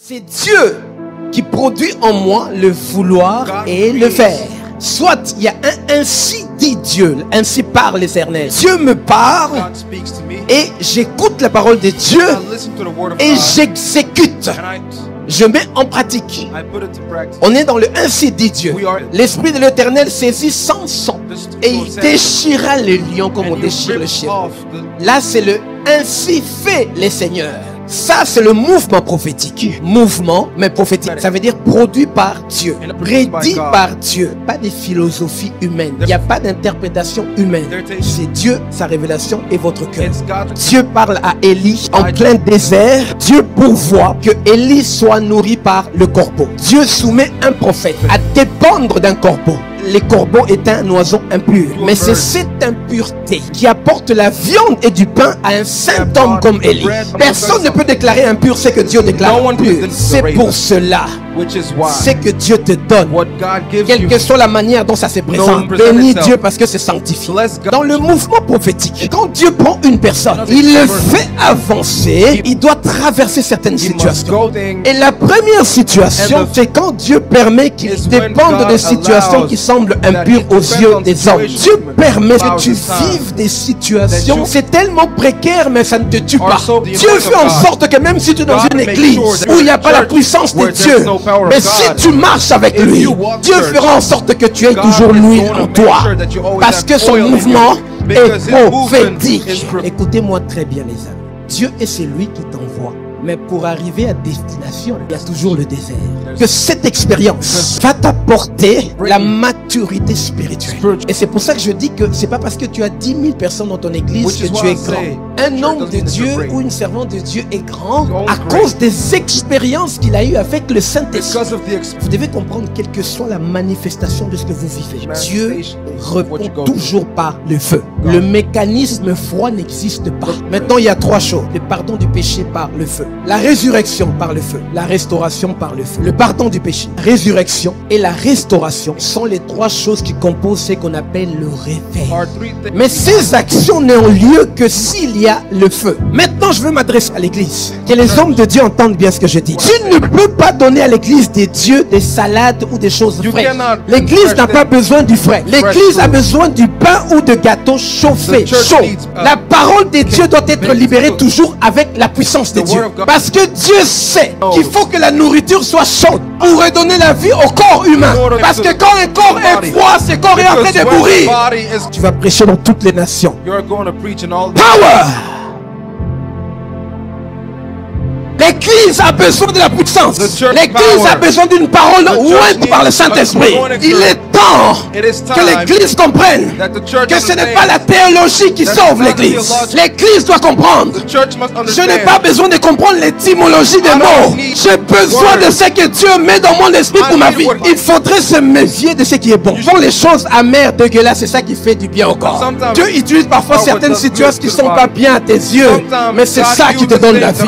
C'est Dieu qui produit en moi le vouloir et le faire. Soit il y a un ainsi dit Dieu, ainsi parle l'Éternel. Dieu me parle et j'écoute la parole de Dieu et j'exécute. Je mets en pratique. On est dans le ainsi dit Dieu. L'Esprit de l'Éternel saisit Samson et il déchira le lion comme on déchire le chien. Là c'est le ainsi fait les seigneurs. Ça, c'est le mouvement prophétique. Mouvement, mais prophétique. Ça veut dire produit par Dieu. Prédit par Dieu. Pas des philosophies humaines. Il n'y a pas d'interprétation humaine. C'est Dieu, sa révélation et votre cœur. Dieu parle à Élie en plein désert. Dieu pourvoit que Élie soit nourri par le corbeau. Dieu soumet un prophète à dépendre d'un corbeau. Les corbeaux est un oiseau impur. Mais c'est cette impureté qui apporte la viande et du pain à un saint homme comme Élie. Personne ne peut déclarer impur ce que Dieu déclare impur. C'est pour cela. C'est que Dieu te donne. Quelle que soit la manière dont ça se présente. Bénis Dieu parce que c'est sanctifié. Dans le mouvement prophétique, quand Dieu prend une personne, il le fait avancer. Il doit traverser certaines situations. Et la première situation, c'est quand Dieu permet qu'il dépende de situations qui semblent impures aux yeux des hommes. Dieu permet que tu vives des situations. C'est tellement précaire, mais ça ne te tue pas. Dieu fait en sorte que même si tu es dans une église où il n'y a pas la puissance de Dieu, mais si tu marches avec lui, Dieu fera en sorte que tu aies toujours lui en toi. Parce que son mouvement est prophétique. Écoutez-moi très bien les amis. Dieu est celui qui t'envoie. Mais pour arriver à destination, il y a toujours le désert. Que cette expérience va t'apporter la maturité spirituelle. Et c'est pour ça que je dis que c'est pas parce que tu as 10 000 personnes dans ton église que tu es grand. Un homme de Dieu ou une servante de Dieu est grand à cause des expériences qu'il a eues avec le Saint-Esprit. Vous devez comprendre, quelle que soit la manifestation de ce que vous vivez, Dieu répond toujours par le feu. Le mécanisme froid n'existe pas. Maintenant, il y a 3 choses. Le pardon du péché par le feu. La résurrection par le feu, la restauration par le feu. Le pardon du péché, la résurrection et la restauration sont les 3 choses qui composent ce qu'on appelle le réveil. Mais ces actions n'ont lieu que s'il y a le feu. Maintenant, je veux m'adresser à l'église. Que les hommes de Dieu entendent bien ce que je dis. Tu ne peux pas donner à l'église des dieux des salades ou des choses fraîches. L'église n'a pas besoin du frais. L'église a besoin du pain ou de gâteaux chauffés, chaud. La parole de Dieu doit être libérée toujours avec la puissance de Dieu. Parce que Dieu sait qu'il faut que la nourriture soit chaude pour redonner la vie au corps humain. Parce que quand un corps est froid, ce corps est en train de mourir. Tu vas prêcher dans toutes les nations. Power! L'église a besoin de la puissance. L'église a besoin d'une parole ointe par le Saint-Esprit. Il est temps que l'église comprenne que ce n'est pas la théologie qui sauve l'église. L'église doit comprendre. Je n'ai pas besoin de comprendre l'étymologie des mots. J'ai besoin de ce que Dieu met dans mon esprit pour ma vie. Il faudrait se méfier de ce qui est bon. Font les choses amères, dégueulasses, c'est ça qui fait du bien au corps. Dieu utilise parfois certaines situations qui ne sont pas bien à tes yeux, mais c'est ça qui te donne la vie.